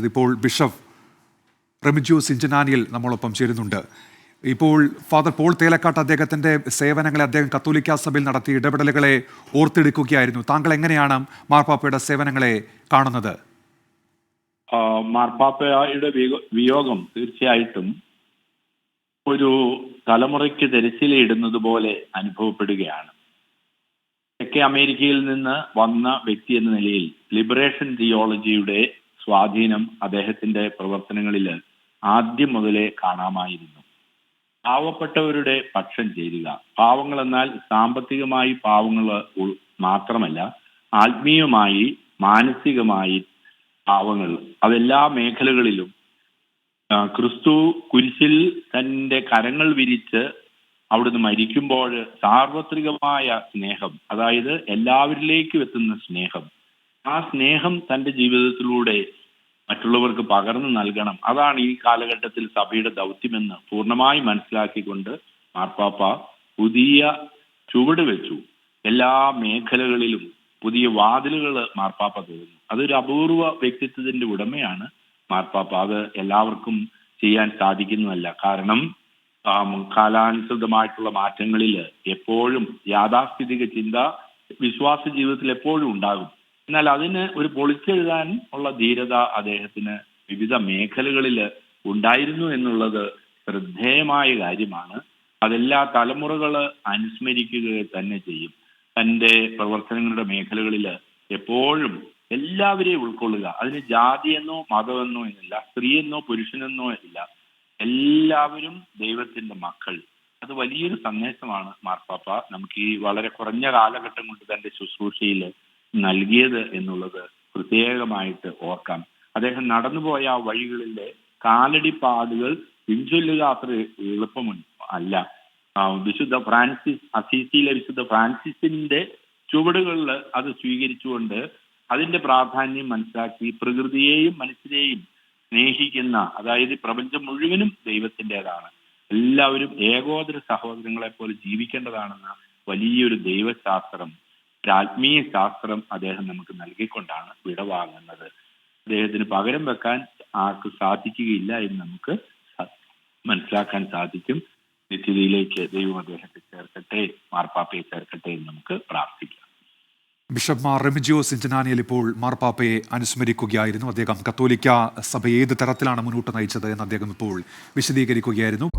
ഇപ്പോൾ ബിഷപ്പ് റെമിജിയോസ് ഇഞ്ചനാനിയിൽ നമ്മളൊപ്പം ചേരുന്നുണ്ട്. ഇപ്പോൾ ഫാദർ പോൾ തേലക്കാട്ട് അദ്ദേഹത്തിൻ്റെ സേവനങ്ങളെ അദ്ദേഹം കത്തോലിക്ക സഭയിൽ നടത്തിയ ഇടപെടലുകളെ ഓർത്തെടുക്കുകയായിരുന്നു. താങ്കൾ എങ്ങനെയാണ് മാർപ്പാപ്പയുടെ സേവനങ്ങളെ കാണുന്നത്? മാർപ്പാപ്പയുടെ വിയോഗം തീർച്ചയായിട്ടും ഒരു തലമുറയ്ക്ക് തിരച്ചിലയിടുന്നത് പോലെ അനുഭവപ്പെടുകയാണ്. തെക്കേ അമേരിക്കയിൽ നിന്ന് വന്ന വ്യക്തി എന്ന നിലയിൽ ലിബറേഷൻ തിയോളജിയുടെ സ്വാധീനം അദ്ദേഹത്തിന്റെ പ്രവർത്തനങ്ങളിൽ ആദ്യം മുതലേ കാണാമായിരുന്നു. പാവപ്പെട്ടവരുടെ പക്ഷം ചേരുക. പാവങ്ങൾ എന്നാൽ സാമ്പത്തികമായി പാവങ്ങൾ മാത്രമല്ല, ആത്മീയമായി മാനസികമായി പാവങ്ങൾ. അതെല്ലാ മേഖലകളിലും ക്രിസ്തു കുരിശിൽ തന്റെ കരങ്ങൾ വിരിച്ച് അവിടുന്ന് മരിക്കുമ്പോൾ സാർവത്രികമായ സ്നേഹം, അതായത് എല്ലാവരിലേക്കും എത്തുന്ന സ്നേഹം, ആ സ്നേഹം തന്റെ ജീവിതത്തിലൂടെ മറ്റുള്ളവർക്ക് പകർന്നു നൽകണം. അതാണ് ഈ കാലഘട്ടത്തിൽ സഭയുടെ ദൗത്യമെന്ന് പൂർണ്ണമായി മനസ്സിലാക്കിക്കൊണ്ട് മാർപ്പാപ്പ പുതിയ ചുവട് വെച്ചു. എല്ലാ മേഖലകളിലും പുതിയ വാതിലുകൾ മാർപ്പാപ്പ തുറന്നു. അതൊരു അപൂർവ വ്യക്തിത്വത്തിന്റെ ഉടമയാണ് മാർപ്പാപ്പ. അത് എല്ലാവർക്കും ചെയ്യാൻ സാധിക്കുന്നതല്ല. കാരണം കാലാനുസൃതമായിട്ടുള്ള മാറ്റങ്ങളിൽ എപ്പോഴും യാഥാസ്ഥിതിക ചിന്ത വിശ്വാസ ജീവിതത്തിൽ എപ്പോഴും ഉണ്ടാകും. എന്നാൽ അതിന് ഒരു പൊളിച്ചെഴുതാൻ ഉള്ള ധീരത അദ്ദേഹത്തിന് വിവിധ മേഖലകളിൽ ഉണ്ടായിരുന്നു എന്നുള്ളത് ശ്രദ്ധേയമായ കാര്യമാണ്. അതെല്ലാ തലമുറകൾ അനുസ്മരിക്കുക തന്നെ ചെയ്യും. തൻ്റെ പ്രവർത്തനങ്ങളുടെ മേഖലകളിൽ എപ്പോഴും എല്ലാവരെയും ഉൾക്കൊള്ളുക. അതിന് ജാതിയെന്നോ മതമെന്നോ എന്നില്ല, സ്ത്രീയെന്നോ പുരുഷനെന്നോ ഇല്ല, എല്ലാവരും ദൈവത്തിന്റെ മക്കൾ. അത് വലിയൊരു സന്ദേശമാണ് മാർപ്പാപ്പ നമുക്ക് ഈ വളരെ കുറഞ്ഞ കാലഘട്ടം കൊണ്ട് തന്റെ ശുശ്രൂഷയിൽ നൽകിയത് എന്നുള്ളത് പ്രത്യേകമായിട്ട് ഓർക്കാം. അദ്ദേഹം നടന്നുപോയ ആ വഴികളിലെ കാലടി പാടുകൾ പിൻചൊല്ലുക അത്ര എളുപ്പമല്ല. വിശുദ്ധ ഫ്രാൻസിസ്, അസീസിയിലെ വിശുദ്ധ ഫ്രാൻസിസിന്റെ ചുവടുകളിൽ അത് സ്വീകരിച്ചുകൊണ്ട് അതിന്റെ പ്രാധാന്യം മനസ്സിലാക്കി പ്രകൃതിയെയും മനുഷ്യരെയും സ്നേഹിക്കുന്ന, അതായത് പ്രപഞ്ചം മുഴുവനും ദൈവത്തിൻ്റെതാണ്, എല്ലാവരും ഏകോദര സഹോദരങ്ങളെ പോലെ ജീവിക്കേണ്ടതാണെന്ന വലിയൊരു ദൈവശാസ്ത്രം, ഒരു ആത്മീയ ശാസ്ത്രം അദ്ദേഹം നമുക്ക് നൽകിക്കൊണ്ടാണ് വിടവാങ്ങുന്നത്. അദ്ദേഹത്തിന് പകരം വെക്കാൻ ആർക്ക് സാധിക്കുകയില്ല എന്ന് നമുക്ക് മനസ്സിലാക്കാൻ സാധിക്കും. നിത്യതയിലേക്ക് ദൈവം അദ്ദേഹത്തെ ചേർക്കട്ടെ, മാർപ്പാപ്പയെ ചേർക്കട്ടെ എന്ന് നമുക്ക് പ്രാർത്ഥിക്കാം. ബിഷപ്പ് മാർ റെമിജിയോസ് ഇഞ്ചനാനിയിൽ ഇപ്പോൾ മാർപ്പാപ്പയെ അനുസ്മരിക്കുകയായിരുന്നു. അദ്ദേഹം കത്തോലിക്ക സഭ ഏത് തരത്തിലാണ് മുന്നോട്ട് നയിച്ചത് എന്ന് അദ്ദേഹം ഇപ്പോൾ വിശദീകരിക്കുകയായിരുന്നു.